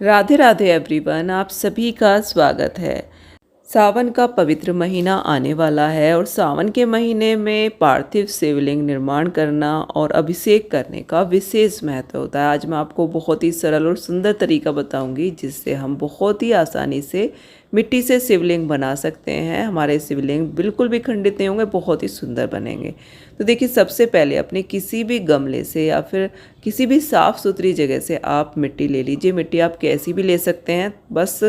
Radhe Radhe everyone, आप सभी का स्वागत है। सावन का पवित्र महीना आने वाला है और सावन के महीने में पार्थिव शिवलिंग निर्माण करना और अभिषेक करने का विशेष महत्व होता है। आज मैं आपको बहुत ही सरल और सुंदर तरीका बताऊंगी जिससे हम बहुत ही आसानी से मिट्टी से शिवलिंग बना सकते हैं। हमारे शिवलिंग बिल्कुल भी खंडित नहीं होंगे, बहुत ही सुंदर बनेंगे। तो देखिए, सबसे पहले अपने किसी भी गमले से या फिर किसी भी साफ़ सुथरी जगह से आप मिट्टी ले लीजिए। मिट्टी आप कैसी भी ले सकते हैं, बस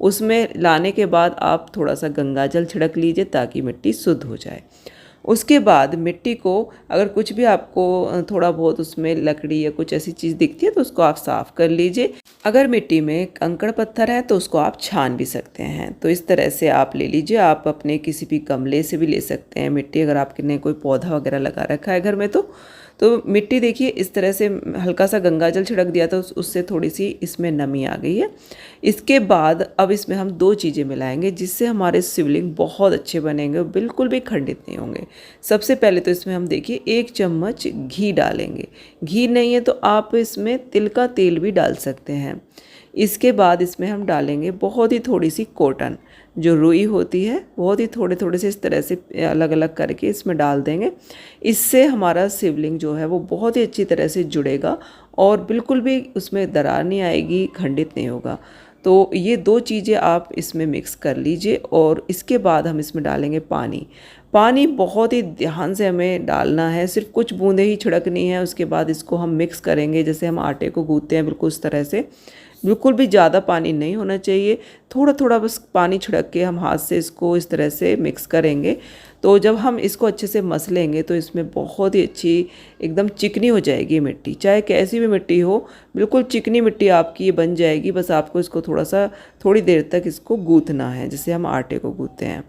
उसमें लाने के बाद आप थोड़ा सा गंगा जल छिड़क लीजिए ताकि मिट्टी शुद्ध हो जाए। उसके बाद मिट्टी को अगर कुछ भी आपको थोड़ा बहुत उसमें लकड़ी या कुछ ऐसी चीज़ दिखती है तो उसको आप साफ़ कर लीजिए। अगर मिट्टी में कंकड़ पत्थर है तो उसको आप छान भी सकते हैं। तो इस तरह से आप ले लीजिए। आप अपने किसी भी गमले से भी ले सकते हैं मिट्टी, अगर आपने कोई पौधा वगैरह लगा रखा है घर में तो मिट्टी देखिए इस तरह से हल्का सा गंगा जल छिड़क दिया तो उससे थोड़ी सी इसमें नमी आ गई है। इसके बाद अब इसमें हम दो चीज़ें मिलाएंगे जिससे हमारे शिवलिंग बहुत अच्छे बनेंगे और बिल्कुल भी खंडित नहीं होंगे। सबसे पहले तो इसमें हम देखिए 1 चम्मच घी डालेंगे। घी नहीं है तो आप इसमें तिल का तेल भी डाल सकते हैं। इसके बाद इसमें हम डालेंगे बहुत ही थोड़ी सी कॉटन, जो रुई होती है, बहुत ही थोड़े थोड़े से इस तरह से अलग अलग करके इसमें डाल देंगे। इससे हमारा शिवलिंग जो है वो बहुत ही अच्छी तरह से जुड़ेगा और बिल्कुल भी उसमें दरार नहीं आएगी, खंडित नहीं होगा। तो ये दो चीज़ें आप इसमें मिक्स कर लीजिए और इसके बाद हम इसमें डालेंगे पानी। पानी बहुत ही ध्यान से हमें डालना है, सिर्फ कुछ बूंदें ही छिड़कनी है। उसके बाद इसको हम मिक्स करेंगे जैसे हम आटे को गूंथते हैं, बिल्कुल उस तरह से। बिल्कुल भी ज़्यादा पानी नहीं होना चाहिए, थोड़ा थोड़ा बस पानी छिड़क के हम हाथ से इसको इस तरह से मिक्स करेंगे। तो जब हम इसको अच्छे से मसलेंगे तो इसमें बहुत ही अच्छी एकदम चिकनी हो जाएगी मिट्टी। चाहे कैसी भी मिट्टी हो, बिल्कुल चिकनी मिट्टी आपकी ये बन जाएगी। बस आपको इसको थोड़ी देर तक इसको गूँथना है जैसे हम आटे को गूँथते हैं।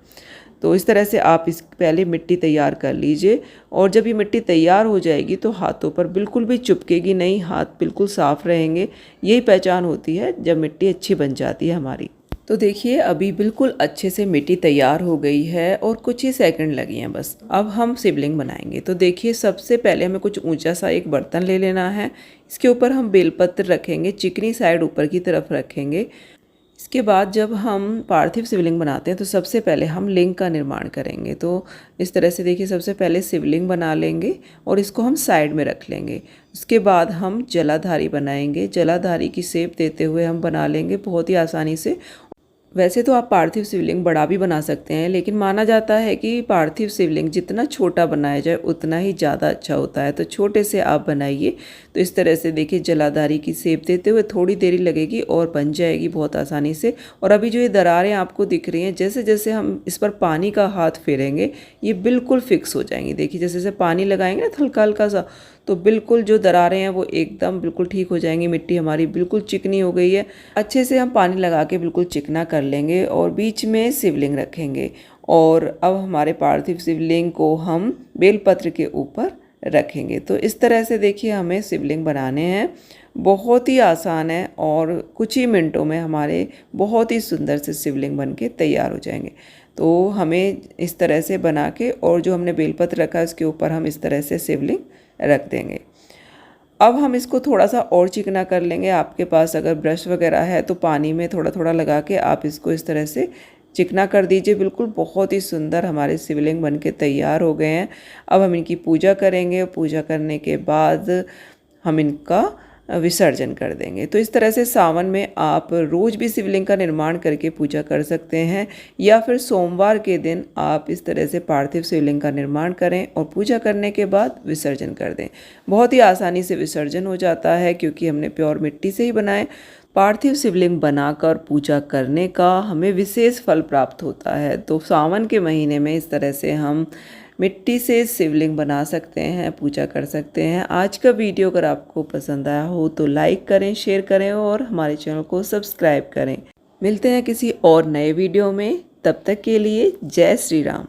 तो इस तरह से आप इस पहले मिट्टी तैयार कर लीजिए और जब ये मिट्टी तैयार हो जाएगी तो हाथों पर बिल्कुल भी चिपकेगी नहीं, हाथ बिल्कुल साफ़ रहेंगे। यही पहचान होती है जब मिट्टी अच्छी बन जाती है हमारी। तो देखिए, अभी बिल्कुल अच्छे से मिट्टी तैयार हो गई है और कुछ ही सेकंड लगी हैं बस। अब हम शिवलिंग बनाएंगे। तो देखिए, सबसे पहले हमें कुछ ऊंचा सा एक बर्तन ले लेना है। इसके ऊपर हम बेलपत्र रखेंगे, चिकनी साइड ऊपर की तरफ रखेंगे। इसके बाद जब हम पार्थिव शिवलिंग बनाते हैं तो सबसे पहले हम लिंग का निर्माण करेंगे। तो इस तरह से देखिए, सबसे पहले शिवलिंग बना लेंगे और इसको हम साइड में रख लेंगे। उसके बाद हम जलाधारी बनाएंगे। जलाधारी की शेप देते हुए हम बना लेंगे बहुत ही आसानी से। वैसे तो आप पार्थिव शिवलिंग बड़ा भी बना सकते हैं, लेकिन माना जाता है कि पार्थिव शिवलिंग जितना छोटा बनाया जाए उतना ही ज़्यादा अच्छा होता है। तो छोटे से आप बनाइए। तो इस तरह से देखिए, जलाधारी की शेप देते हुए थोड़ी देरी लगेगी और बन जाएगी बहुत आसानी से। और अभी जो ये दरारें आपको दिख रही हैं, जैसे जैसे हम इस पर पानी का हाथ फेरेंगे ये बिल्कुल फिक्स हो जाएंगी। देखिए, जैसे जैसे पानी लगाएंगे ना हल्का हल्का सा, तो बिल्कुल जो दरारें हैं वो एकदम बिल्कुल ठीक हो जाएंगी। मिट्टी हमारी बिल्कुल चिकनी हो गई है। अच्छे से हम पानी लगा के बिल्कुल चिकना कर लेंगे और बीच में शिवलिंग रखेंगे। और अब हमारे पार्थिव शिवलिंग को हम बेलपत्र के ऊपर रखेंगे। तो इस तरह से देखिए, हमें शिवलिंग बनाने हैं। बहुत ही आसान है और कुछ ही मिनटों में हमारे बहुत ही सुंदर से शिवलिंग बन के तैयार हो जाएंगे। तो हमें इस तरह से बना के और जो हमने बेलपत्र रखा है उसके ऊपर हम इस तरह से शिवलिंग रख देंगे। अब हम इसको थोड़ा सा और चिकना कर लेंगे। आपके पास अगर ब्रश वगैरह है तो पानी में थोड़ा थोड़ा लगा के आप इसको इस तरह से चिकना कर दीजिए। बिल्कुल बहुत ही सुंदर हमारे शिवलिंग बन के तैयार हो गए हैं। अब हम इनकी पूजा करेंगे। पूजा करने के बाद हम इनका विसर्जन कर देंगे। तो इस तरह से सावन में आप रोज़ भी शिवलिंग का निर्माण करके पूजा कर सकते हैं, या फिर सोमवार के दिन आप इस तरह से पार्थिव शिवलिंग का निर्माण करें और पूजा करने के बाद विसर्जन कर दें। बहुत ही आसानी से विसर्जन हो जाता है क्योंकि हमने प्योर मिट्टी से ही बनाए। पार्थिव शिवलिंग बनाकर पूजा करने का हमें विशेष फल प्राप्त होता है। तो सावन के महीने में इस तरह से हम मिट्टी से शिवलिंग बना सकते हैं, पूजा कर सकते हैं। आज का वीडियो अगर आपको पसंद आया हो तो लाइक करें, शेयर करें और हमारे चैनल को सब्सक्राइब करें। मिलते हैं किसी और नए वीडियो में। तब तक के लिए जय श्री राम।